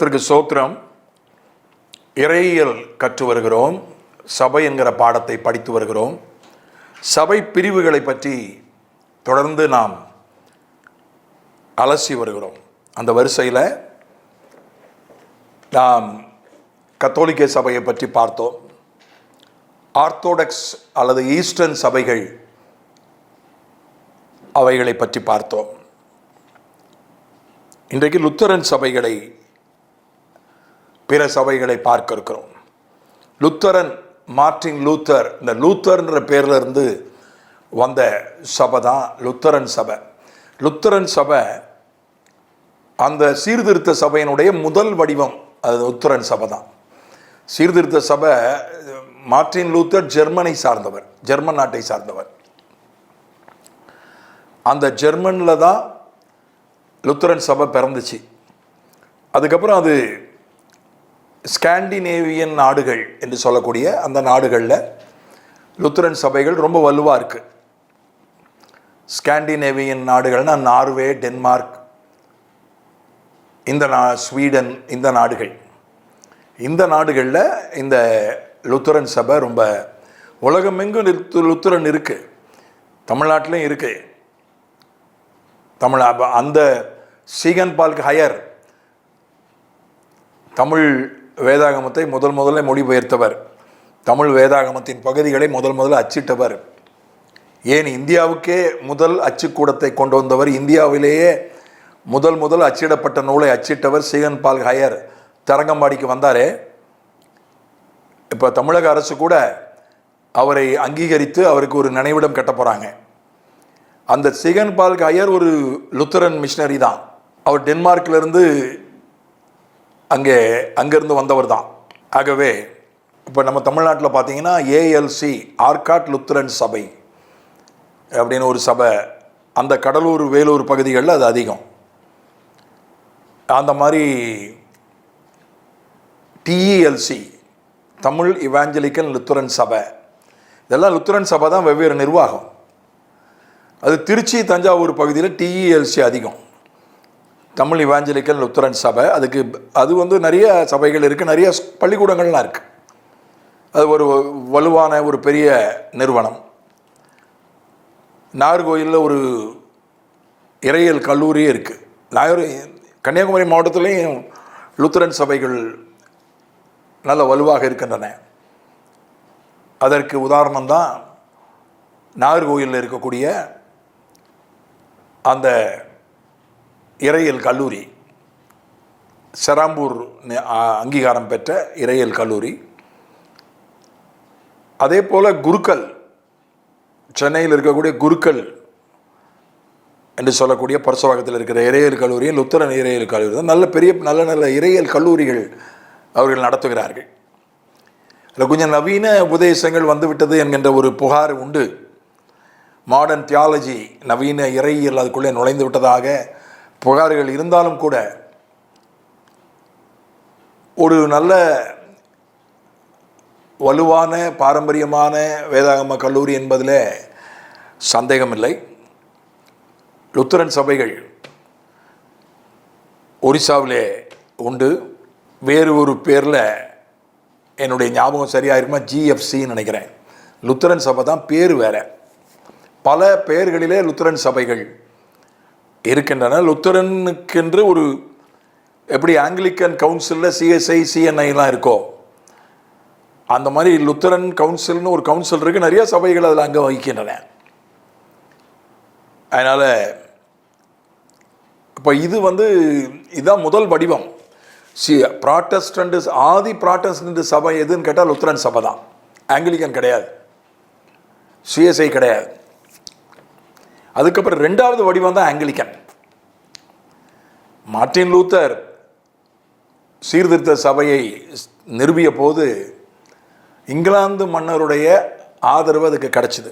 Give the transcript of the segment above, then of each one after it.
கர்த்தருக்கு ஸ்தோத்திரம். இறையியல் கற்று வருகிறோம். சபை என்கிற பாடத்தை படித்து வருகிறோம். சபை பிரிவுகளை பற்றி தொடர்ந்து நாம் அலசி வருகிறோம். அந்த வரிசையில் நாம் கத்தோலிக்க சபையை பற்றி பார்த்தோம். ஆர்த்தோடாக்ஸ் அல்லது ஈஸ்டர்ன் சபைகள், அவைகளை பற்றி பார்த்தோம். இன்றைக்கு லுத்தரன் சபைகளை, பிற சபைகளை பார்க்க இருக்கிறோம். லுத்தரன், மார்ட்டின் லூத்தர், இந்த லூத்தர்ன்ற பேர்ல இருந்து வந்த சபை தான் லுத்தரன் சபை. லுத்தரன் சபை அந்த சீர்திருத்த சபையினுடைய முதல் வடிவம். அது லுத்தரன் சபை தான். சீர்திருத்த சபை மார்ட்டின் லூத்தர் ஜெர்மனை சார்ந்தவர், ஜெர்மன் நாட்டை சார்ந்தவர். அந்த ஜெர்மனில் தான் லுத்தரன் சபை பிறந்துச்சு. அதுக்கப்புறம் அது ஸ்காண்டினேவியன் நாடுகள் என்று சொல்லக்கூடிய அந்த நாடுகளில் லுத்தரன் சபைகள் ரொம்ப வலுவாக இருக்குது. ஸ்காண்டினேவியன் நாடுகள்னால் நார்வே, டென்மார்க், இந்த ஸ்வீடன், இந்த நாடுகள். இந்த நாடுகளில் இந்த லுத்தரன் சபை ரொம்ப உலகமெங்கும் லுத்தரன் இருக்குது. தமிழ்நாட்டிலையும் இருக்குது. அந்த சீகன் பால்க் ஹையர் தமிழ் வேதாகமத்தை முதல்ல மொழிபெயர்த்தவர், தமிழ் வேதாகமத்தின் பகுதிகளை முதல்ல அச்சிட்டவர், ஏன் இந்தியாவுக்கே முதல் அச்சுக்கூடத்தை கொண்டு வந்தவர், இந்தியாவிலேயே முதல் அச்சிடப்பட்ட நூலை அச்சிட்டவர் சீகன் பால்க் ஹையர் தரங்கம்பாடிக்கு வந்தாரே. இப்போ தமிழக அரசு கூட அவரை அங்கீகரித்து அவருக்கு ஒரு நினைவிடம் கட்ட போகிறாங்க. அந்த சீகன் பால்க் ஹையர் ஒரு லுத்தரன் மிஷனரி தான். அவர் டென்மார்க்கிலிருந்து அங்கேருந்து வந்தவர் தான். ஆகவே இப்போ நம்ம தமிழ்நாட்டில் பார்த்தீங்கன்னா ஏஎல்சி, ஆர்காட் லுத்தரன் சபை அப்படின்னு ஒரு சபை, அந்த கடலூர், வேலூர் பகுதிகளில் அது அதிகம். அந்த மாதிரி டிஇஎல்சி, தமிழ் இவாஞ்சலிக்கல் லுத்தரன் சபை, இதெல்லாம் லுத்தரன் சபை தான், வெவ்வேறு நிர்வாகம். அது திருச்சி, தஞ்சாவூர் பகுதியில் டிஇஎல்சி அதிகம், தமிழ் இவாஞ்சலிக்கல் லுத்தரன் சபை. அது நிறைய சபைகள் இருக்குது, நிறைய பள்ளிக்கூடங்கள்லாம் இருக்குது. அது ஒரு வலுவான ஒரு பெரிய நிறுவனம். நாகர்கோயிலில் ஒரு இறையியல் கல்லூரியே இருக்குது. கன்னியாகுமரி மாவட்டத்திலையும் லுத்தரன் சபைகள் நல்ல வலுவாக இருக்கின்றன. அதற்கு உதாரணம்தான் நாகர்கோயிலில் இருக்கக்கூடிய அந்த இறையியல் கல்லூரி, செராம்பூர் அங்கீகாரம் பெற்ற இறையியல் கல்லூரி. அதே போல் குருக்கள், சென்னையில் இருக்கக்கூடிய குருக்கள் என்று சொல்லக்கூடிய பரசவாக்கத்தில் இருக்கிற இறையியல் கல்லூரியும் லுத்தரன் இறையியல் கல்லூரி தான். நல்ல இறையியல் கல்லூரிகள் அவர்கள் நடத்துகிறார்கள். அதில் கொஞ்சம் நவீன உபதேசங்கள் வந்துவிட்டது என்கின்ற ஒரு புகார் உண்டு. மாடர்ன் தியாலஜி, நவீன இறையியல் அதுக்குள்ளே நுழைந்து விட்டதாக புகார்கள் இருந்தாலும் கூட ஒரு நல்ல வலுவான பாரம்பரியமான வேதாகம கல்லூரி என்பதில் சந்தேகமில்லை. லுத்தரன் சபைகள் ஒரிசாவிலே உண்டு. வேறு ஒரு பேரில், என்னுடைய ஞாபகம் சரியாக இருக்குமா, ஜிஎஃப்சின்னு நினைக்கிறேன். லுத்தரன் சபை தான் பேர் வேறு. பல பெயர்களிலே லுத்தரன் சபைகள் இருக்கின்றன. லுத்தரனுக்கென்று ஒரு, எப்படி ஆங்கிலிக்கன் கவுன்சிலில் சிஎஸ்ஐ, சிஎன்ஐலாம் இருக்கோ, அந்த மாதிரி லுத்தரன் கவுன்சில்னு ஒரு கவுன்சில் இருக்குது. நிறைய சபைகள் அதில் அங்கே வகிக்கின்றன. அதனால் இப்போ இதுதான் முதல் வடிவம். ப்ராட்டஸ்டன்ட், ஆதி ப்ராட்டஸ்டன்ட் சபை எதுன்னு கேட்டால் லுத்தரன் சபை தான். ஆங்கிலிக்கன் கிடையாது, சிஎஸ்ஐ கிடையாது. அதுக்கப்புறம் ரெண்டாவது வடிவம் தான் ஆங்கிலிக்கன். மார்ட்டின் லூத்தர் சீர்திருத்த சபையை நிறுவிய போது இங்கிலாந்து மன்னருடைய ஆதரவு அதுக்கு கிடைச்சிது.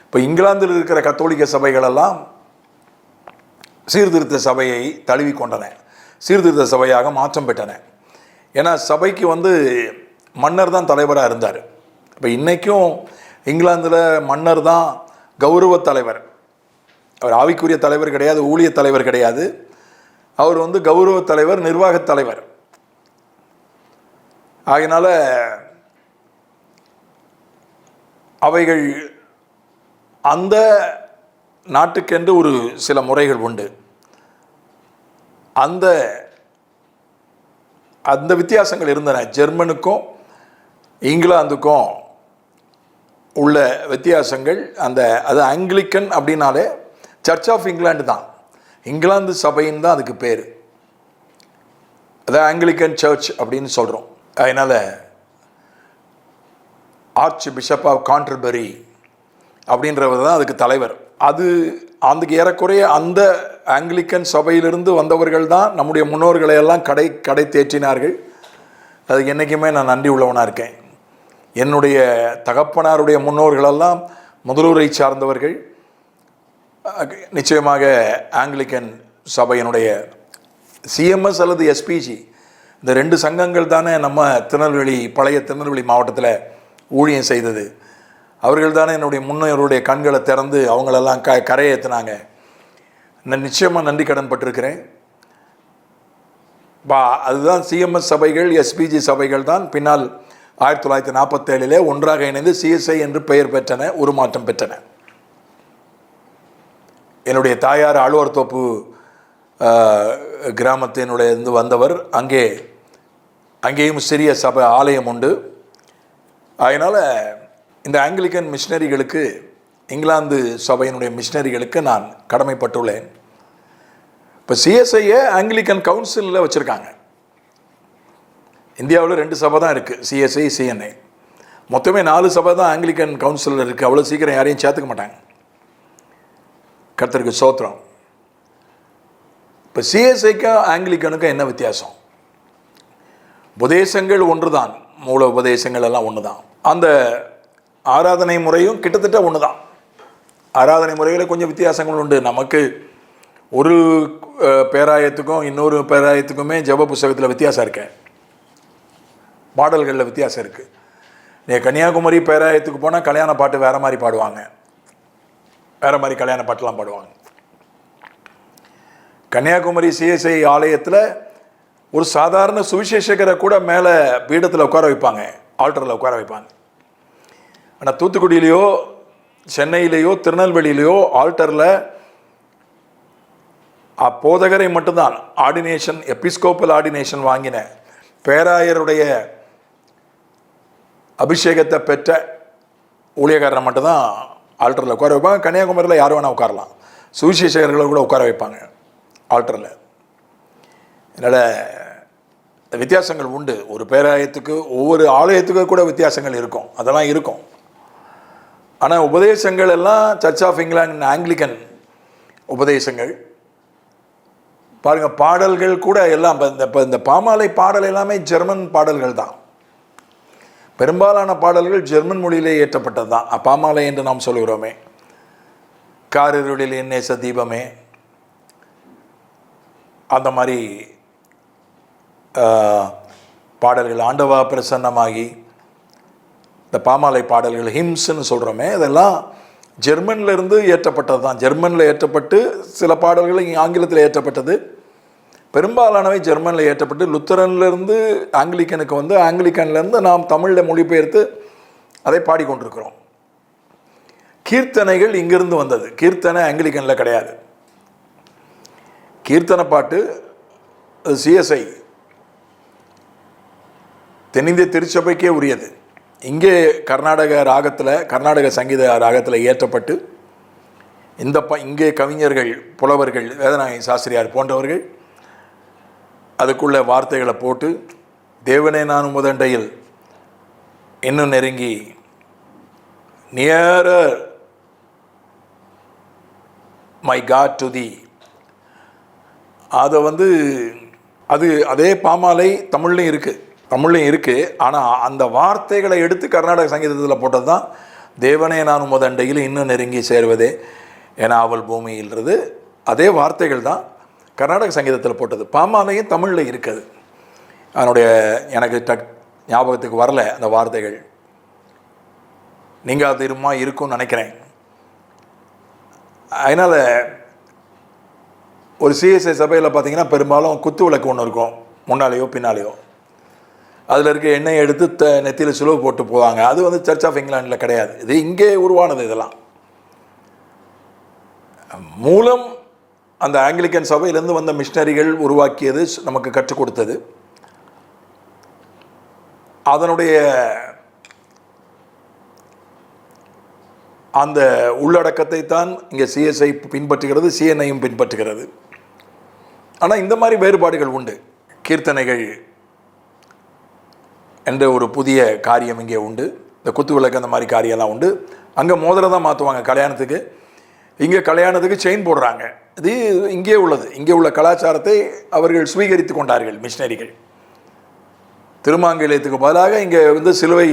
இப்போ இங்கிலாந்தில் இருக்கிற கத்தோலிக்க சபைகளெல்லாம் சீர்திருத்த சபையை தழுவி கொண்டன, சீர்திருத்த சபையாக மாற்றம் பெற்றன. ஏன்னா சபைக்கு மன்னர் தான் தலைவராக இருந்தார். இப்போ இன்றைக்கும் இங்கிலாந்தில் மன்னர் தான் கௌரவ தலைவர். அவர் ஆவிக்குரிய தலைவர் கிடையாது, ஊழிய தலைவர் கிடையாது. அவர் வந்து கௌரவ தலைவர், நிர்வாகத் தலைவர். ஆகையினால அவைகள் அந்த நாட்டுக்கென்று ஒரு சில முறைகள் உண்டு. அந்த அந்த வித்தியாசங்கள் இருந்தன. ஜெர்மனுக்கும் இங்கிலாந்துக்கும் உள்ள வித்தியாசங்கள் அது ஆங்கிலிக்கன் அப்படின்னாலே சர்ச் ஆஃப் இங்கிலாந்து தான். இங்கிலாந்து சபைன்னு தான் அதுக்கு பேர். அது ஆங்கிலிக்கன் சர்ச் அப்படின்னு சொல்கிறோம். அதனால் ஆர்ச் பிஷப் ஆஃப் கான்டர்பரி அப்படின்றவர் தான் அதுக்கு தலைவர். அதுக்கு ஏறக்குறைய அந்த ஆங்கிலிக்கன் சபையிலிருந்து வந்தவர்கள் தான் நம்முடைய முன்னோர்களை எல்லாம் கடை தேற்றினார்கள். அதுக்கு என்றைக்குமே நான் நன்றி உள்ளவனாக இருக்கேன். என்னுடைய தகப்பனாருடைய முன்னோர்களெல்லாம் முதலூரை சார்ந்தவர்கள். நிச்சயமாக ஆங்கிலிக்கன் சபையினுடைய சிஎம்எஸ் அல்லது எஸ்பிஜி, இந்த 2 சங்கங்கள் தானே நம்ம பழைய திருநெல்வேலி மாவட்டத்தில் ஊழியம் செய்தது. அவர்கள் தானே என்னுடைய முன்னோருடைய கண்களை திறந்து அவங்களெல்லாம் கரையேற்றினாங்க. நான் நிச்சயமாக நன்றி கடன் பட்டிருக்கிறேன். அதுதான் சிஎம்எஸ் சபைகள், எஸ்பிஜி சபைகள் தான் பின்னால் 1947 ஒன்றாக இணைந்து சிஎஸ்ஐ என்று பெயர் பெற்றன, உருமாற்றம் பெற்றன. என்னுடைய தாயார் ஆழ்வார்தோப்பு கிராமத்தினுடைய இருந்து வந்தவர். அங்கேயும் சிறிய சபை ஆலயம் உண்டு. அதனால் இந்த ஆங்கிலிக்கன் மிஷினரிகளுக்கு, இங்கிலாந்து சபையினுடைய மிஷினரிகளுக்கு நான் கடமைப்பட்டுள்ளேன். இப்போ சிஎஸ்ஐயை ஆங்கிலிக்கன் கவுன்சிலில் வச்சுருக்காங்க. இந்தியாவில் 2 சபை தான் இருக்குது, சிஎஸ்ஐ, சிஎன்ஐ. மொத்தமே 4 சபை தான் ஆங்கிலிக்கன் கவுன்சிலில் இருக்குது. அவ்வளோ சீக்கிரம் யாரையும் சேர்த்துக்க மாட்டாங்க. கர்த்தருக்கு ஸ்தோத்திரம். இப்போ சிஎஸ்ஐக்கும் ஆங்கிலிக்கனுக்கும் என்ன வித்தியாசம்? உபதேசங்கள் ஒன்று தான், மூல உபதேசங்கள் எல்லாம் ஒன்று தான். அந்த ஆராதனை முறையும் கிட்டத்தட்ட ஒன்று தான். ஆராதனை முறைகளில் கொஞ்சம் வித்தியாசங்கள் உண்டு. நமக்கு ஒரு பேராயத்துக்கும் இன்னொரு பேராயத்துக்குமே ஜெப புஸ்தகத்தில் வித்தியாசம் இருக்கு, பாடல்களில் வித்தியாசம் இருக்குது. கன்னியாகுமரி பேராயத்துக்கு போனால் கல்யாண பாட்டு வேறு மாதிரி பாடுவாங்க, வேறு மாதிரி கல்யாண பாட்டெலாம் பாடுவாங்க. கன்னியாகுமரி சிஎஸ்ஐ ஆலயத்தில் ஒரு சாதாரண சுவிசேஷகரை கூட மேலே பீடத்தில் உட்கார வைப்பாங்க, ஆல்டரில் உட்கார வைப்பாங்க. ஆனால் தூத்துக்குடியிலையோ சென்னையிலேயோ திருநெல்வேலியிலையோ ஆல்டரில் போதகரை மட்டும்தான், ஆர்டினேஷன், எபிஸ்கோப்பல் ஆர்டினேஷன் வாங்கின பேராயருடைய அபிஷேகத்தை பெற்ற ஊழியக்காரரை மட்டும்தான் ஆல்டரில் உட்கார வைப்பாங்க. கன்னியாகுமரியில் யார் வேணால் உட்காரலாம், சுவிசேஷகர்களை கூட உட்கார வைப்பாங்க ஆல்டரில். அதனால் வித்தியாசங்கள் உண்டு. ஒரு பேராயத்துக்கு, ஒவ்வொரு ஆலயத்துக்கு கூட வித்தியாசங்கள் இருக்கும், அதெல்லாம் இருக்கும். ஆனால் உபதேசங்கள் எல்லாம் சர்ச் ஆஃப் இங்கிலாந்து ஆங்கிலிக்கன் உபதேசங்கள். பாருங்கள், பாடல்கள் கூட எல்லாம் இந்த பாமாலை பாடல் எல்லாமே ஜெர்மன் பாடல்கள் தான். பெரும்பாலான பாடல்கள் ஜெர்மன் மொழியிலே ஏற்றப்பட்டது தான். பாமாலை என்று நாம் சொல்கிறோமே, காரிருளில் நேச தீபமே, அந்த மாதிரி பாடல்கள், ஆண்டவா பிரசன்னமாகி, இந்த பாமாலை பாடல்கள், ஹிம்ஸ்ன்னு சொல்கிறோமே, இதெல்லாம் ஜெர்மனிலிருந்து ஏற்றப்பட்டது தான். ஜெர்மனில் ஏற்றப்பட்டு சில பாடல்கள் ஆங்கிலத்தில் ஏற்றப்பட்டது. பெரும்பாலானவை ஜெர்மனில் ஏற்றப்பட்டு லுத்தரன்லேருந்து ஆங்கிலிக்கனுக்கு வந்து, ஆங்கிலிக்கன்லேருந்து நாம் தமிழில் மொழிபெயர்த்து அதை பாடிக்கொண்டிருக்கிறோம். கீர்த்தனைகள் இங்கிருந்து வந்தது. கீர்த்தனை ஆங்கிலிக்கனில் கிடையாது. கீர்த்தனை பாட்டு சிஎஸ்ஐ, தென்னிந்திய திருச்சபைக்கே உரியது. இங்கே கர்நாடக சங்கீத ராகத்தில் ஏற்றப்பட்டு இங்கே கவிஞர்கள், புலவர்கள், வேதநாயகி சாஸ்திரியார் போன்றவர்கள் அதுக்குள்ள வார்த்தைகளை போட்டு, தேவனே நான் உமதண்டையில் இன்னும் நெருங்கி, nearer my God to the, அதை வந்து அதே பாமாலை தமிழ்லையும் இருக்குது. ஆனால் அந்த வார்த்தைகளை எடுத்து கர்நாடக சங்கீதத்தில் போட்டது தான் தேவனே நான் உமதண்டையில் இன்னும் நெருங்கி சேர்வதே என அவள் பூமியில்றது. அதே வார்த்தைகள் தான் கர்நாடக சங்கீதத்தில் போட்டது. பாமாலையும் தமிழில் இருக்குது. அதனுடைய எனக்கு ஞாபகத்துக்கு வரல அந்த வார்த்தைகள். நீங்கள் அது இருக்கும்னு நினைக்கிறேன். அதனால் ஒரு சிஎஸ்ஐ சபையில் பார்த்தீங்கன்னா பெரும்பாலும் குத்து விளக்கு ஒன்று இருக்கும், முன்னாலேயோ பின்னாலேயோ. அதில் இருக்க எண்ணெயை எடுத்து நெத்தியில் சுழுவு போட்டு போவாங்க. அது வந்து சர்ச் ஆஃப் இங்கிலாண்டில் கிடையாது. இது இங்கே உருவானது. இதெல்லாம் மூலம் அந்த ஆங்கிலிக்கன் சபையிலேருந்து வந்த மிஷினரிகள் உருவாக்கியது, நமக்கு கற்றுக் கொடுத்தது. அதனுடைய அந்த உள்ளடக்கத்தை தான் இங்கே சிஎஸ்ஐ பின்பற்றுகிறது, சிஎன்ஐயும் பின்பற்றுகிறது. ஆனால் இந்த மாதிரி வேறுபாடுகள் உண்டு. கீர்த்தனைகள் என்ற ஒரு புதிய காரியம் இங்கே உண்டு. இந்த குத்து விளக்கு அந்த மாதிரி காரியம்லாம் உண்டு. அங்கே மோதிரம் தான் மாற்றுவாங்க கல்யாணத்துக்கு, இங்கே கல்யாணத்துக்கு செயின் போடுறாங்க. இது இங்கே உள்ளது. இங்கே உள்ள கலாச்சாரத்தை அவர்கள் சுவீகரித்து கொண்டார்கள் மிஷினரிகள். திருமாங்கல்யத்துக்கு பதிலாக இங்கே வந்து சிலுவை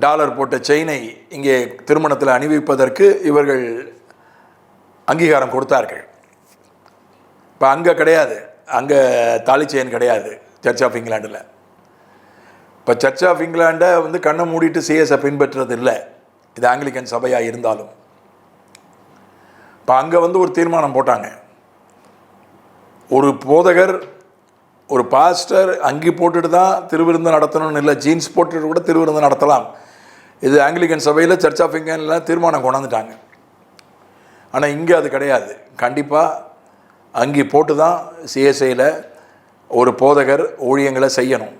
டாலர் போட்ட செயினை இங்கே திருமணத்தில் அணிவிப்பதற்கு இவர்கள் அங்கீகாரம் கொடுத்தார்கள். இப்போ அங்கே கிடையாது, அங்கே தாலி செயின் கிடையாது சர்ச் ஆஃப் இங்கிலாண்டில். இப்போ சர்ச் ஆஃப் இங்கிலாண்டை வந்து கண்ணை மூடிட்டு சிஎஸ்ஐ பின்பற்றுறது இல்லை, இது ஆங்கிலிக்கன் சபையாக இருந்தாலும். இப்போ அங்கே வந்து ஒரு தீர்மானம் போட்டாங்க, ஒரு போதகர் ஒரு பாஸ்டர் அங்கி போட்டுட்டு தான் திருவிருந்து நடத்தணும்னு இல்லை, ஜீன்ஸ் போட்டுட்டு கூட திருவிருந்து நடத்தலாம். இது ஆங்கிலிக்கன் சபையில் சர்ச் ஆஃப் இங்கிலாண்டில் தீர்மானம் கொண்டாந்துட்டாங்க. ஆனால் இங்கே அது கிடையாது. கண்டிப்பாக அங்கி போட்டு தான் சிஎஸ்ஐயில் ஒரு போதகர் ஊழியங்களை செய்யணும்.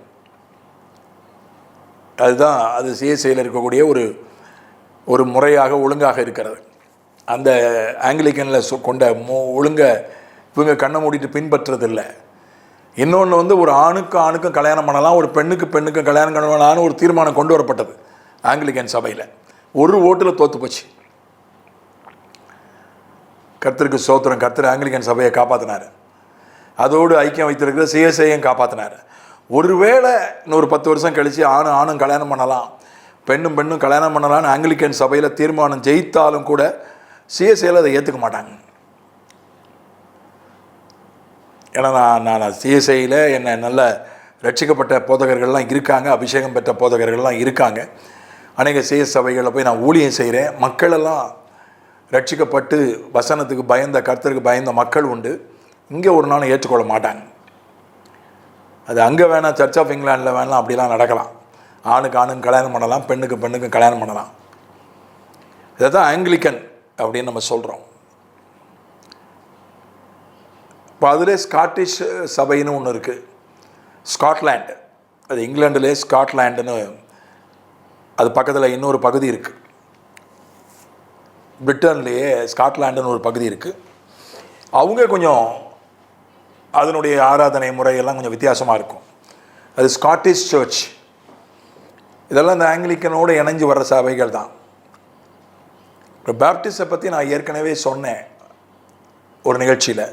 அதுதான் அது சிஎஸ்ஐயில் இருக்கக்கூடிய ஒரு முறையாக ஒழுங்காக இருக்கிறது. அந்த ஆங்கிலிக்கனில் கொண்ட ஒழுங்கை இவங்க கண்ணை மூடிட்டு பின்பற்றுறதில்லை. இன்னொன்று வந்து ஒரு ஆணுக்கும் கல்யாணம் பண்ணலாம், ஒரு பெண்ணுக்கும் கல்யாணம் பண்ணலான்னு ஒரு தீர்மானம் கொண்டு வரப்பட்டது ஆங்கிலிக்கன் சபையில். ஒரு ஓட்டில் தோற்று போச்சு. கர்த்தருக்கு ஸ்தோத்திரம். கர்த்தர் ஆங்கிலிக்கன் சபையை காப்பாற்றினார். அதோடு ஐக்கியம் வைத்திருக்கிற சிஎஸ்ஐயும் காப்பாற்றினார். ஒருவேளை இன்னொரு 10 வருஷம் கழித்து ஆணும் கல்யாணம் பண்ணலாம், பெண்ணும் கல்யாணம் பண்ணலான்னு ஆங்கிலிக்கன் சபையில் தீர்மானம் ஜெயித்தாலும் கூட சிஎஸ்ஐயில் அதை ஏற்றுக்க மாட்டாங்க. ஏன்னா நான் சிஎஸ்ஐயில் என்ன நல்ல ரட்சிக்கப்பட்ட போதகர்கள்லாம் இருக்காங்க, அபிஷேகம் பெற்ற போதகர்கள்லாம் இருக்காங்க. அநேக சிஎஸ் சபைகளில் போய் நான் ஊழியம் செய்கிறேன். மக்களெல்லாம் ரட்சிக்கப்பட்டு வசனத்துக்கு பயந்த, கர்த்தருக்கு பயந்த மக்கள் உண்டு. இங்கே ஒரு நாளும் ஏற்றுக்கொள்ள மாட்டாங்க. அது அங்கே வேணால் சர்ச் ஆஃப் இங்கிலாண்டில் வேணாம் அப்படிலாம் நடக்கலாம். ஆணுக்கு கல்யாணம் பண்ணலாம், பெண்ணுக்கு கல்யாணம் பண்ணலாம். இதை தான் ஆங்கிலிக்கன் அப்படின்னு நம்ம சொல்கிறோம். இப்போ அதிலே ஸ்காட்டிஷ் சபைன்னு ஒன்று இருக்குது, ஸ்காட்லாண்டு. அது இங்கிலாண்டிலே ஸ்காட்லாண்டுன்னு, அது பக்கத்தில் இன்னொரு பகுதி இருக்குது. பிரிட்டன்லேயே ஸ்காட்லாண்டுன்னு ஒரு பகுதி இருக்குது. அவங்க கொஞ்சம் அதனுடைய ஆராதனை முறையெல்லாம் கொஞ்சம் வித்தியாசமாக இருக்கும். அது ஸ்காட்டிஷ் சர்ச். இதெல்லாம் இந்த ஆங்கிலிக்கனோடு இணைஞ்சு வர்ற சபைகள் தான். இப்போ பேப்டிஸ்டை பற்றி நான் ஏற்கனவே சொன்னேன் ஒரு நிகழ்ச்சியில்.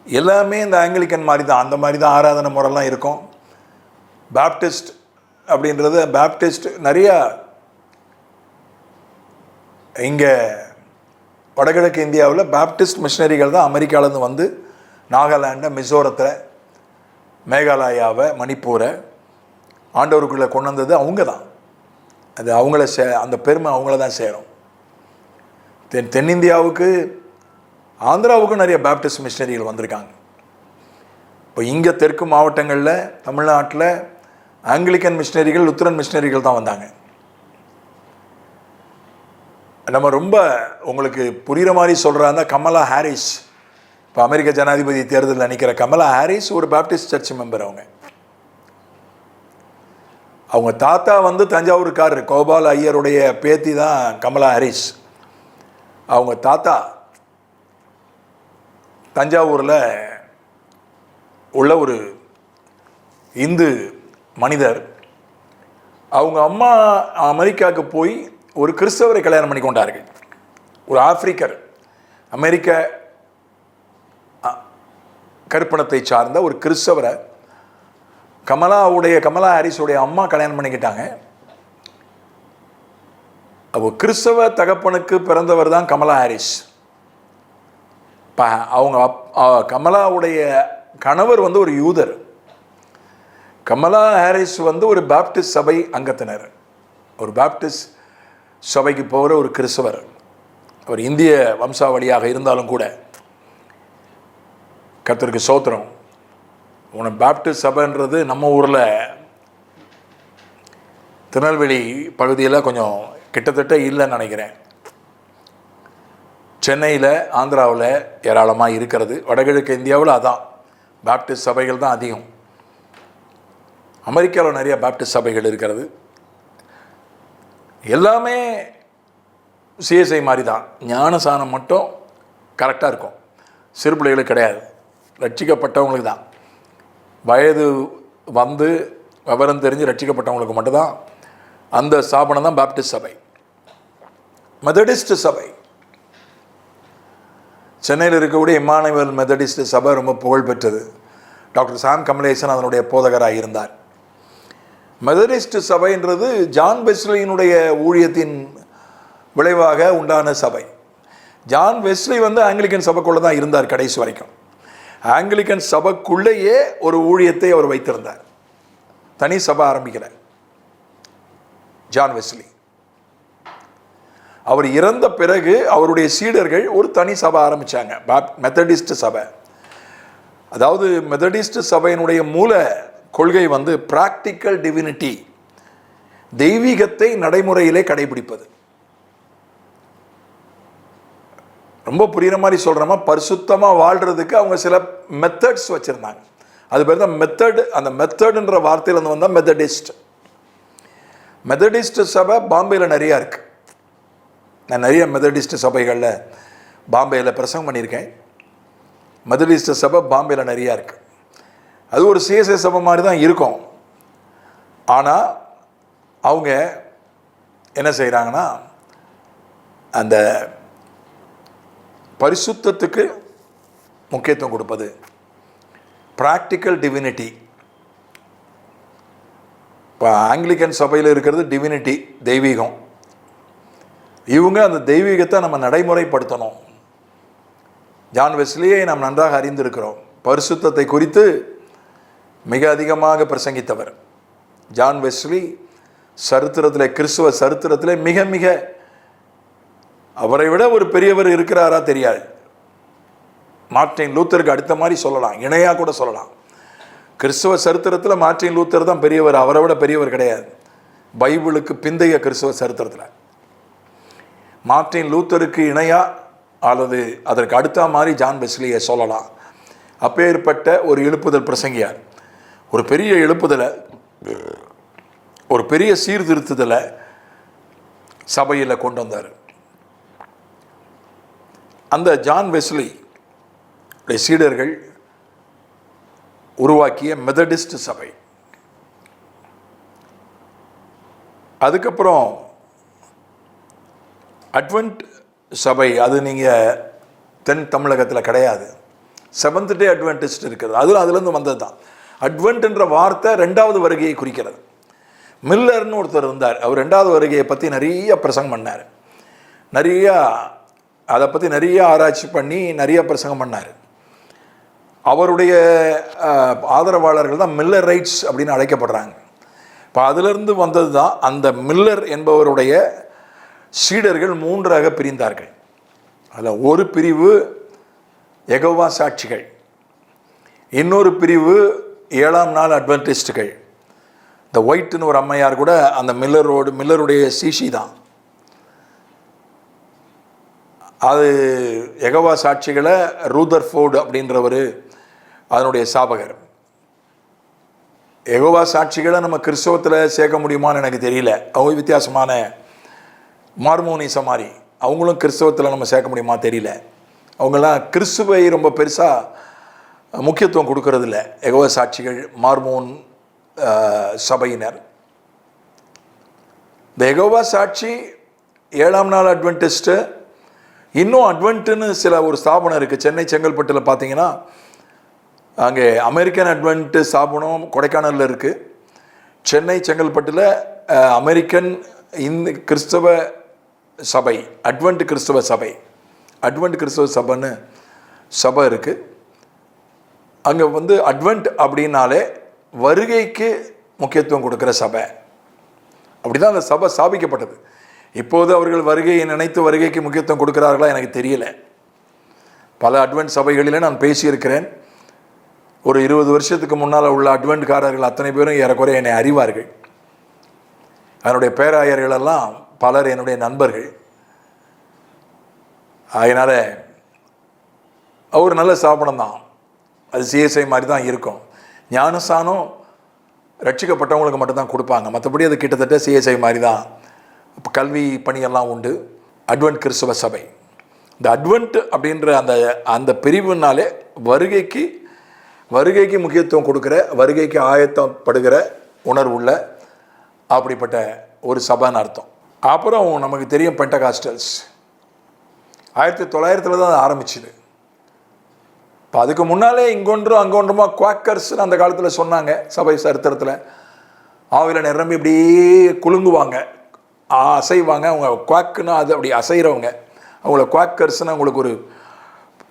எல்லாமே இந்த ஆங்கிலிக்கன் மாதிரி தான், அந்த மாதிரி தான் ஆராதனை முறைலாம் இருக்கும். பேப்டிஸ்ட் அப்படின்றது, பேப்டிஸ்ட் நிறையா இங்கே வடகிழக்கு இந்தியாவில் பேப்டிஸ்ட் மிஷினரிகள் தான் அமெரிக்காவிலேருந்து வந்து நாகாலாண்டை, மிசோரத்தில், மேகாலயாவை, மணிப்பூரை ஆண்டவருக்குள்ளே கொண்டு வந்தது அவங்க தான். அது அவங்கள அந்த பெருமை அவங்கள தான் சேரும். தென்னிந்தியாவுக்கு, ஆந்திராவுக்கும் நிறைய பேப்டிஸ்ட் மிஷினரிகள் வந்திருக்காங்க. இப்போ இங்கே தெற்கு மாவட்டங்களில் தமிழ்நாட்டில் ஆங்கிலிக்கன் மிஷினரிகள், லுத்தரன் மிஷினரிகள் தான் வந்தாங்க. நம்ம ரொம்ப உங்களுக்கு புரிகிற மாதிரி சொல்கிறாங்க. கமலா ஹாரிஸ், இப்போ அமெரிக்க ஜனாதிபதி தேர்தலில் நிற்கிற கமலா ஹாரிஸ் ஒரு பேப்டிஸ்ட் சர்ச் மெம்பர். அவங்க தாத்தா வந்து தஞ்சாவூர்காரர், கோபால் ஐயருடைய பேத்தி தான் கமலா ஹாரிஸ். அவங்க தாத்தா தஞ்சாவூரில் உள்ள ஒரு இந்து மனிதர். அவங்க அம்மா அமெரிக்காவுக்கு போய் ஒரு கிறிஸ்தவரை கல்யாணம் பண்ணி கொண்டார்கள். ஒரு ஆப்பிரிக்கர், அமெரிக்க கருப்பணத்தை சார்ந்த ஒரு கிறிஸ்தவரை கமலா ஹாரிஸுடைய அம்மா கல்யாணம் பண்ணிக்கிட்டாங்க. அப்போ கிறிஸ்தவ தகப்பனுக்கு பிறந்தவர் தான் கமலா ஹாரிஸ். அவங்க கமலாவுடைய கணவர் வந்து ஒரு யூதர். கமலா ஹாரிஸ் வந்து ஒரு பேப்டிஸ்ட் சபை அங்கத்தினர், ஒரு பேப்டிஸ்ட் சபைக்கு போகிற ஒரு கிறிஸ்தவர். அவர் இந்திய வம்சாவளியாக இருந்தாலும் கூட கர்த்தருக்கு ஸ்தோத்திரம். உனக்கு பாப்டிஸ்ட் சபைன்றது நம்ம ஊரில் திருநெல்வேலி பகுதியில் கொஞ்சம் கிட்டத்தட்ட இல்லைன்னு நினைக்கிறேன். சென்னையில், ஆந்திராவில் ஏராளமாக இருக்கிறது. வடகிழக்கு இந்தியாவில் அதான் பாப்டிஸ்ட் சபைகள் தான் அதிகம். அமெரிக்காவில் நிறைய பாப்டிஸ்ட் சபைகள் இருக்கிறது. எல்லாமே சிஎஸ்ஐ மாதிரி தான். ஞானசானம் மட்டும் கரெக்டாக இருக்கும். சிறு பிள்ளைகளுக்கு கிடையாது, ரட்சிக்கப்பட்டவங்களுக்கு தான். வயது வந்து விவரம் தெரிஞ்சு ரட்சிக்கப்பட்டவங்களுக்கு மட்டும்தான் அந்த ஸ்தாபனம் தான் பாப்டிஸ்ட் சபை. மெத்தடிஸ்ட் சபை, சென்னையில் இருக்கக்கூடிய இம்மானுவேல் மெத்தடிஸ்ட் சபை ரொம்ப புகழ்பெற்றது. டாக்டர் சாம் கமலேசன் அதனுடைய போதகராக இருந்தார். மெத்தடிஸ்ட் சபைன்றது ஜான் வெஸ்லியினுடைய ஊழியத்தின் விளைவாக உண்டான சபை. ஜான் வெஸ்லி ஆங்கிலிக்கன் சபைக்குள்ளே தான் இருந்தார் கடைசி வரைக்கும். ஆங்கிலிக்கன் சபைக்குள்ளேயே ஒரு ஊழியத்தை அவர் வைத்திருந்தார். தனி சபை ஆரம்பிக்கல ஜான் வெஸ்லி. அவர் இறந்த பிறகு அவருடைய சீடர்கள் ஒரு தனி சபை ஆரம்பித்தாங்க, மெத்தடிஸ்ட் சபை. அதாவது மெத்தடிஸ்ட் சபையினுடைய மூல கொள்கை பிராக்டிக்கல் டிவினிட்டி, தெய்வீகத்தை நடைமுறையிலே கடைபிடிப்பது. ரொம்ப புரியுற மாதிரி சொல்கிறோமா, பரிசுத்தமாக வாழ்கிறதுக்கு அவங்க சில மெத்தட்ஸ் வச்சுருந்தாங்க. அது பேர் தான் மெத்தட். அந்த மெத்தடுன்ற வார்த்தையிலேருந்து வந்தால் மெத்தடிஸ்ட். மெத்தடிஸ்ட் சபை பாம்பேயில் நிறையா இருக்குது. நான் நிறைய மெத்தடிஸ்ட் சபைகளில் பாம்பேயில் பிரசங்கம் பண்ணியிருக்கேன். மெத்தடிஸ்ட் சபை பாம்பேயில் நிறையா இருக்குது. அது ஒரு சிஎஸ்ஐ சபை மாதிரி தான் இருக்கும். ஆனால் அவங்க என்ன செய்கிறாங்கன்னா, அந்த பரிசுத்தத்துக்கு முக்கியத்துவம் கொடுப்பது, ப்ராக்டிக்கல் டிவினிட்டி. இப்போ ஆங்கிலிக்கன் சபையில் இருக்கிறது டிவினிட்டி, தெய்வீகம். இவங்க அந்த தெய்வீகத்தை நம்ம நடைமுறைப்படுத்தணும். ஜான் வெஸ்லியை நாம் நன்றாக அறிந்திருக்கிறோம். பரிசுத்தத்தை குறித்து மிக அதிகமாக பிரசங்கித்தவர் ஜான் வெஸ்லி. சரித்திரத்தில், கிறிஸ்துவ சரித்திரத்தில் மிக மிக அவரை விட ஒரு பெரியவர் இருக்கிறாரா தெரியாது. மார்ட்டின் லூத்தருக்கு அடுத்த மாதிரி சொல்லலாம், இணையாக கூட சொல்லலாம். கிறிஸ்துவ சரித்திரத்தில் மார்ட்டின் லூத்தர் தான் பெரியவர், அவரை விட பெரியவர் கிடையாது. பைபிளுக்கு பிந்தைய கிறிஸ்துவ சரித்திரத்தில் மார்ட்டின் லூத்தருக்கு இணையா அல்லது அதற்கு அடுத்த மாதிரி ஜான் வெஸ்லியை சொல்லலாம். அப்பேற்பட்ட ஒரு எழுப்புதல் பிரசங்கியார். ஒரு பெரிய எழுப்புதலை, ஒரு பெரிய சீர்திருத்துதலை சபையில் கொண்டு வந்தார். அந்த ஜான் வெஸ்லி சீடர்கள் உருவாக்கிய மெத்தடிஸ்ட் சபை. அதுக்கப்புறம் அட்வென்ட் சபை. அது நீங்கள் தென் தமிழகத்தில் கிடையாது. செவன்த் டே அட்வென்டிஸ்ட் இருக்கிறது, அதுலேருந்து வந்தது தான். அட்வென்ட்ன்ற வார்த்தை ரெண்டாவது வருகையை குறிக்கிறது. மில்லர்னு ஒருத்தர் இருந்தார். அவர் ரெண்டாவது வருகையை பற்றி நிறைய பிரசங்கம் பண்ணார். அதை பற்றி நிறைய ஆராய்ச்சி பண்ணி நிறைய பிரசங்கம் பண்ணார். அவருடைய ஆதரவாளர்கள் தான் மில்லர் ரைட்ஸ் அப்படின்னு அழைக்கப்படுறாங்க. இப்போ அதிலிருந்து வந்தது தான். அந்த மில்லர் என்பவருடைய சீடர்கள் மூன்றாக பிரிந்தார்கள். அதில் ஒரு பிரிவு யெகோவா சாட்சிகள், இன்னொரு பிரிவு 7ஆம் நாள் அட்வென்டிஸ்டுகள். இந்த ஒயிட்னு ஒரு அம்மையார் கூட அந்த மில்லருடைய சிசி தான். அது யெகோவா சாட்சிகளை ரூதர்ஃபோர்டு அப்படின்றவர் அதனுடைய ஸ்தாபகர். யெகோவா சாட்சிகளை நம்ம கிறிஸ்தவத்தில் சேர்க்க முடியுமான்னு எனக்கு தெரியல. அவங்க வித்தியாசமான மார்மோனிசம் மாதிரி, அவங்களும் கிறிஸ்தவத்தில் நம்ம சேர்க்க முடியுமா தெரியல. அவங்கெல்லாம் கிறிஸ்துவை ரொம்ப பெருசாக முக்கியத்துவம் கொடுக்கறதில்ல. யெகோவா சாட்சிகள், மார்மோன் சபையினர். இந்த யெகோவா சாட்சி, 7ஆம் நாள் அட்வென்டிஸ்ட்டு, இன்னும் அட்வென்ட்டுன்னு ஒரு ஸ்தாபனம் இருக்குது. சென்னை செங்கல்பட்டில் பார்த்தீங்கன்னா அங்கே அமெரிக்கன் அட்வென்ட் ஸ்தாபனம் கொடைக்கானலில் இருக்குது. சென்னை செங்கல்பட்டில் அமெரிக்கன் கிறிஸ்தவ சபை, அட்வென்ட் கிறிஸ்தவ சபை, அட்வென்ட் கிறிஸ்தவ சபைன்னு சபை இருக்குது. அங்கே அட்வென்ட் அப்படின்னாலே வருகைக்கு முக்கியத்துவம் கொடுக்குற சபை. அப்படி தான் அந்த சபை ஸ்தாபிக்கப்பட்டது. இப்போது அவர்கள் வருகையை நினைத்து வருகைக்கு முக்கியத்துவம் கொடுக்கிறார்களா எனக்கு தெரியல. பல அட்வென்ட் சபைகளில் நான் பேசியிருக்கிறேன். ஒரு 20 வருஷத்துக்கு முன்னால் உள்ள அட்வென்ட்காரர்கள் அத்தனை பேரும் ஏறக்குறைய என்னை அறிவார்கள். அதனுடைய பேராயர்களெல்லாம் பலர் என்னுடைய நண்பர்கள். அதனால் ஒரு நல்ல ஸ்தாபனம் தான். அது சிஎஸ்ஐ மாதிரி தான் இருக்கும். ஞானஸ்தானம் ரட்சிக்கப்பட்டவங்களுக்கு மட்டும்தான் கொடுப்பாங்க. மற்றபடி அது கிட்டத்தட்ட சிஎஸ்ஐ மாதிரி தான். இப்போ கல்வி பணியெல்லாம் உண்டு. அட்வென்ட் கிறிஸ்தவ சபை. இந்த அட்வென்ட் அப்படின்ற அந்த பிரிவுனாலே வருகைக்கு முக்கியத்துவம் கொடுக்குற, வருகைக்கு ஆயத்தப்படுகிற உணர்வுள்ள அப்படிப்பட்ட ஒரு சபைன்னு அர்த்தம். அப்புறம் நமக்கு தெரியும் பெண்டகாஸ்டல்ஸ் 1900 தான் ஆரம்பிச்சுது. இப்போ அதுக்கு முன்னாலே இங்கொன்றும் அங்கொன்றுமா குவாக்கர்ஸ்னு அந்த காலத்தில் சொன்னாங்க. சபை சரித்திரத்தில் ஆவில நிரம்பி இப்படியே குலுங்குவாங்க, அசைவாங்க. அவங்க குவாக்குன்னா அது அப்படி அசைகிறவங்க. அவங்கள குவாக்கர்ஸ்னு அவங்களுக்கு ஒரு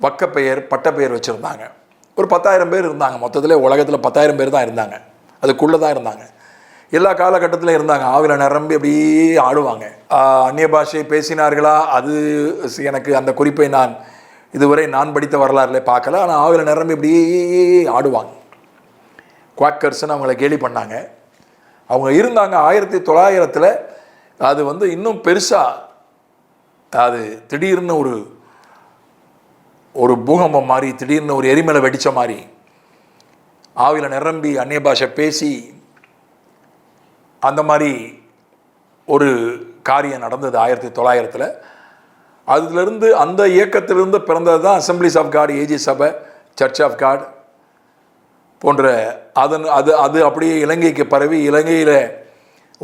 பக்கப்பெயர் பட்டப்பெயர் வச்சுருந்தாங்க. ஒரு 10,000 பேர் இருந்தாங்க. மொத்தத்தில் உலகத்தில் 10,000 பேர் தான் இருந்தாங்க. அதுக்குள்ளே தான் இருந்தாங்க. எல்லா காலகட்டத்திலும் இருந்தாங்க. ஆவில நிரம்பி அப்படியே ஆடுவாங்க. அந்நிய பாஷை பேசினார்களா? அது எனக்கு அந்த குறிப்பை இதுவரை நான் படித்த வரலாறுல பார்க்கல. ஆனால் ஆவில நிரம்பி இப்படியே ஆடுவாங்க. குவாக்கர்ஸ்ன்னு அவங்கள கேலி பண்ணாங்க. அவங்க இருந்தாங்க. 1900 அது இன்னும் பெருசாக அது திடீர்னு ஒரு பூகம்பம் மாதிரி, திடீர்னு ஒரு எரிமலை வெடித்த மாதிரி ஆவில நிரம்பி அந்நிய பாஷை பேசி அந்த மாதிரி ஒரு காரியம் நடந்தது 1900. அதிலிருந்து அந்த இயக்கத்திலிருந்து பிறந்தது தான் அசம்பிளிஸ் ஆஃப் காட், ஏஜி சபை, சர்ச் ஆஃப் காட் போன்ற அது அப்படியே இலங்கைக்கு பரவி இலங்கையில்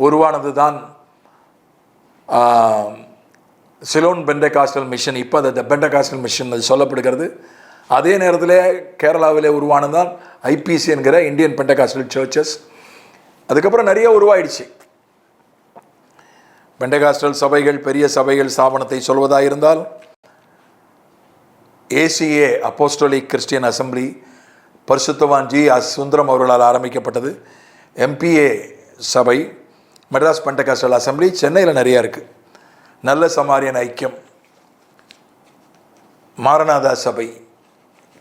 உருவானது தான் சிலோன் பெண்டகாஸ்டல் மிஷன். இப்போ அது பெண்டகாஸ்டல் மிஷன் அது சொல்லப்படுகிறது. அதே நேரத்தில் கேரளாவிலே உருவானது தான் ஐபிசி என்கிற இந்தியன் பெண்டகாஸ்டல் சர்ச்சஸ். அதுக்கப்புறம் நிறைய உருவாயிடுச்சு. பெண்டகாஸ்டல் சபைகள், பெரிய சபைகள் ஸ்தாபனத்தை சொல்வதாக இருந்தால் ஏசிஏ அப்போஸ்டலிக் கிறிஸ்டியன் அசம்பிளி பரிசுத்தவான் ஜி சுந்தரம் அவர்களால் ஆரம்பிக்கப்பட்டது. எம்பிஏ சபை, மெட்ராஸ் பெண்டகாஸ்டல் அசம்பிளி சென்னையில் நிறையா இருக்குது. நல்ல சமாரியன் ஐக்கியம், மாரநாதா சபை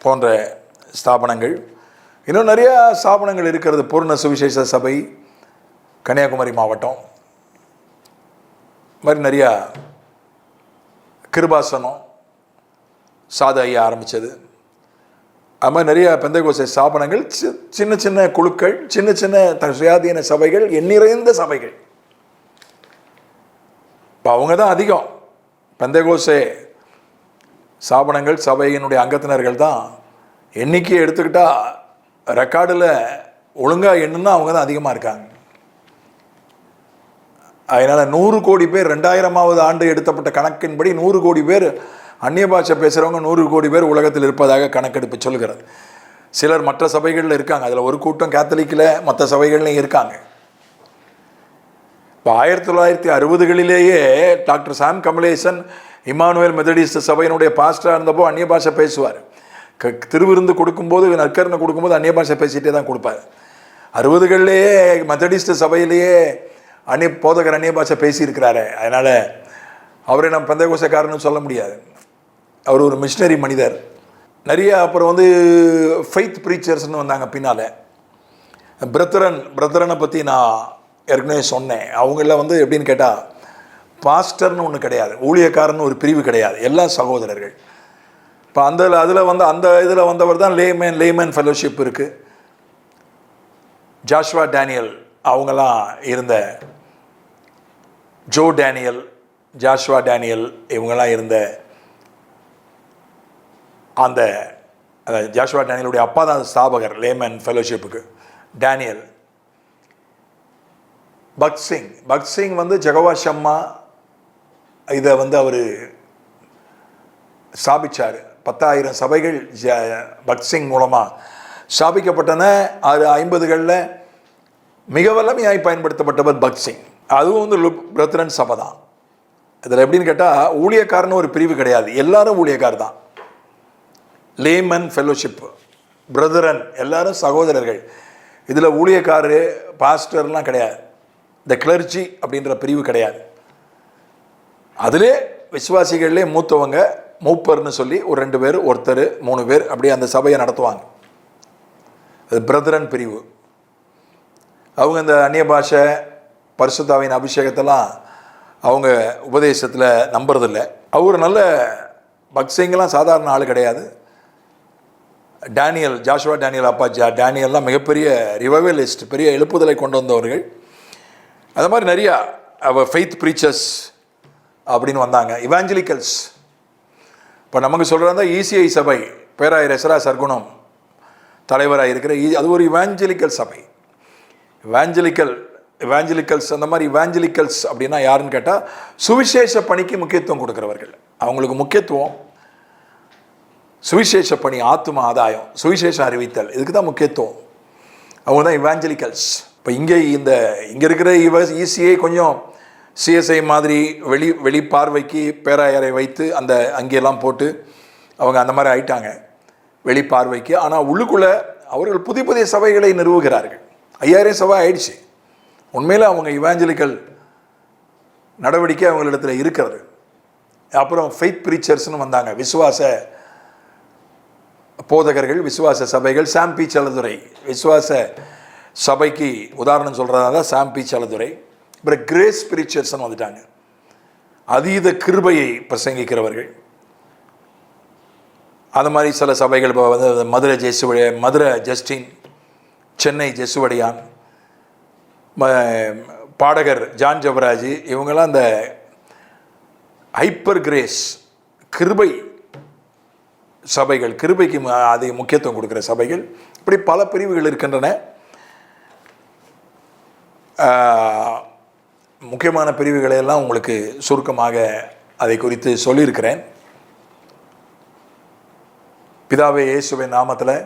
போன்ற ஸ்தாபனங்கள், இன்னும் நிறையா ஸ்தாபனங்கள் இருக்கிறது. பூர்ண சுவிசேஷ சபை கன்னியாகுமரி மாவட்டம் மாதிரி நிறையா, கிருபாசனம் சாத ஐயா ஆரம்பித்தது. அது மாதிரி நிறையா பெந்தகோஸ்தே ஸ்தாபனங்கள், சின்ன சின்ன குழுக்கள், சின்ன சின்ன சுயாதீன சபைகள், எண்ணிறைந்த சபைகள். இப்போ அவங்க தான் அதிகம். பெந்தகோஸ்தே ஸ்தாபனங்கள் சபையினுடைய அங்கத்தினர்கள் தான் எண்ணிக்கையை எடுத்துக்கிட்டால் ரெக்கார்டில் ஒழுங்காக எண்ணுன்னா அவங்க தான் அதிகமாக இருக்காங்க. அதனால் 100 கோடி பேர் 2000ஆவது ஆண்டு எடுத்தப்பட்ட கணக்கின்படி 100 கோடி பேர் அந்நிய பாஷை பேசுகிறவங்க 100 கோடி பேர் உலகத்தில் இருப்பதாக கணக்கெடுப்பு சொல்கிறது. சிலர் மற்ற சபைகளில் இருக்காங்க. அதில் ஒரு கூட்டம் கேத்தலிக்கில், மற்ற சபைகள்லையும் இருக்காங்க. இப்போ 1960களிலேயே டாக்டர் சாம் கமலேசன் இமானுவேல் மெத்தடிஸ்ட் சபையினுடைய பாஸ்டராக இருந்தப்போ அந்நிய பாஷை பேசுவார். திருவிருந்து கொடுக்கும்போது, நற்கரணை கொடுக்கும்போது அந்நிய பாஷை பேசிகிட்டே தான் கொடுப்பார். 60களிலேயே மெத்தடிஸ்ட் சபையிலேயே போதகர் அந்நிய பாஷை பேசியிருக்கிறாரு. அதனால் அவரை நம்ம பெந்தகோஸ்தேக்காரன்னு சொல்ல முடியாது. அவர் ஒரு மிஷினரி மனிதர். நிறைய அப்புறம் ஃபெய்த் ப்ரீச்சர்ஸ்னு வந்தாங்க பின்னால். பிரதரனை பற்றி நான் ஏற்கனவே சொன்னேன். அவங்கள எப்படின்னு கேட்டால் பாஸ்டர்னு ஒன்று கிடையாது, ஊழியக்காரன்னு ஒரு பிரிவு கிடையாது, எல்லாம் சகோதரர்கள். இப்போ அதில் அந்த இதில் வந்தவர் தான் லேமேன் ஃபெலோஷிப் இருக்குது. ஜாஷ்வா டேனியல் அவங்கெல்லாம் இருந்த, ஜோ டேனியல், ஜாஷ்வா டேனியல் இவங்கெல்லாம் இருந்த அந்த ஜாஷ்வா டேனியலுடைய அப்பா தான் ஸ்தாபகர் லேமேன் ஃபெலோஷிப்புக்கு. டேனியல் பக்சிங் ஜெகவா ஷம்மா இதை அவர் ஸ்தாபித்தார். 10,000 சபைகள் பக்சிங் மூலமாக ஸ்தாபிக்கப்பட்டன. 50களில் மிக வல்லமையாய் பயன்படுத்தப்பட்டவர் பக்சிங். அதுவும் பிரத்ரன் சபை தான். இதில் எப்படின்னு கேட்டால் ஊழியக்காரன்னு ஒரு பிரிவு கிடையாது, எல்லாரும் ஊழியக்கார் தான். லேமன் ஃபெலோஷிப், பிரதரன் எல்லாரும் சகோதரர்கள். இதில் ஊழியக்காரரு பாஸ்டர்லாம் கிடையாது, த கிளர்ஜி அப்படின்ற பிரிவு கிடையாது. அதிலே விசுவாசிகள்லே மூத்தவங்க மூப்பர்னு சொல்லி ஒரு 2 பேர், ஒருத்தர் 3 பேர் அப்படி அந்த சபையை நடத்துவாங்க. அது பிரதரன் பிரிவு. அவங்க இந்த அந்நிய பாஷை பரிசுத்தாவின் அபிஷேகத்தெல்லாம் அவங்க உபதேசத்தில் நம்புறதில்லை. அவர் நல்ல பக்ஸிங்கெல்லாம் சாதாரண ஆள் கிடையாது. டேனியல், ஜாஷுவா டேனியல் அப்பா டேனியல்லாம் மிகப்பெரிய ரிவைவலிஸ்ட், பெரிய எழுப்புதலை கொண்டு வந்தவர்கள். அது மாதிரி நிறையா ஃபெய்த் ப்ரீச்சர்ஸ் அப்படின்னு வந்தாங்க, இவாஞ்சலிக்கல்ஸ். இப்போ நமக்கு சொல்கிறதா இசிஐ சபை, பேராயர் எஸ்ரா சர்க்குணம் தலைவராக இருக்கிற அது ஒரு இவாஞ்சலிக்கல் சபை. இவாஞ்சலிக்கல்ஸ் அந்த மாதிரி இவாஞ்சலிக்கல்ஸ் அப்படின்னா யாருன்னு கேட்டால் சுவிசேஷ பணிக்கு முக்கியத்துவம் கொடுக்குறவர்கள். அவங்களுக்கு முக்கியத்துவம் சுவிசேஷ பணி, ஆத்தும ஆதாயம், சுவிசேஷம் அறிவித்தல், இதுக்கு தான் முக்கியத்துவம். அவங்க தான் இவாஞ்சலிக்கல்ஸ். இப்போ இங்கே இருக்கிற இசிஐ கொஞ்சம் சிஎஸ்ஐ மாதிரி வெளி பார்வைக்கு பேராயரை வைத்து அந்த அங்கெல்லாம் போட்டு அவங்க அந்த மாதிரி ஆயிட்டாங்க வெளி பார்வைக்கு. ஆனால் உள்ளுக்குள்ளே அவர்கள் புதிய சபைகளை நிறுவுகிறார்கள். 5000 சபை ஆயிடுச்சு. உண்மையில் அவங்க இவாஞ்சலிக்கல் நடவடிக்கை அவங்களிடத்தில் இருக்கிறது. அப்புறம் ஃபெய்த் ப்ரீச்சர்ஸ்னு வந்தாங்க, விசுவாச போதகர்கள், விசுவாச சபைகள். சாம்பி செல்லதுரை விசுவாச சபைக்கு உதாரணம் சொல்கிறதா தான் சாம்பி செல்லதுரை. அப்புறம் கிரேஸ் ப்ரீச்சர்ஸ்னு வந்துட்டாங்க, அதீத கிருபையை பிரசங்கிக்கிறவர்கள். அது மாதிரி சில சபைகள் வந்து மதுரை ஜஸ்டின், சென்னை ஜெசுவடியான், பாடகர் ஜான் ஜபராஜ், இவங்கெல்லாம் அந்த ஹைப்பர் கிரேஸ் கிருபை சபைகள், கிருபைக்கு அதிக முக்கியத்துவம் கொடுக்குற சபைகள். இப்படி பல பிரிவுகள் இருக்கின்றன. முக்கியமான பிரிவுகளை எல்லாம் உங்களுக்கு சுருக்கமாக அதை குறித்து சொல்லியிருக்கிறேன். பிதாவே இயேசுவின் நாமத்தில்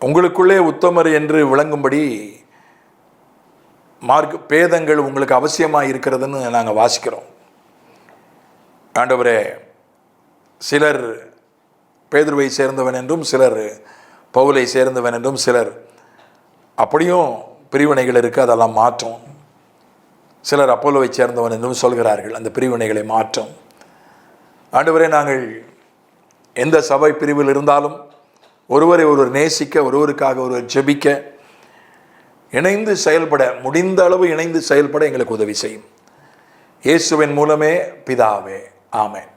உங்களுக்குள்ளே உத்தமர் என்று விளங்கும்படி பேதங்கள் உங்களுக்கு அவசியமாக இருக்கிறதுன்னு நாங்கள் வாசிக்கிறோம். ஆண்டவரே, சிலர் பேதுருவை சேர்ந்தவன் என்றும், சிலர் பவுலை சேர்ந்தவன் என்றும், சிலர் அப்படியும் பிரிவினைகள் இருக்குது, அதெல்லாம் மாற்றும். சிலர் அப்போலோவை சேர்ந்தவன் என்றும் சொல்கிறார்கள், அந்த பிரிவினைகளை மாற்றும். ஆண்டவரே, நாங்கள் எந்த சபை பிரிவில் இருந்தாலும் ஒருவரை ஒருவர் நேசிக்க, ஒருவருக்காக ஒருவர் ஜெபிக்க, இணைந்து செயல்பட, முடிந்த அளவு இணைந்து செயல்பட எங்களுக்கு உதவி செய்யும். இயேசுவின் மூலமே பிதாவே, ஆமென்.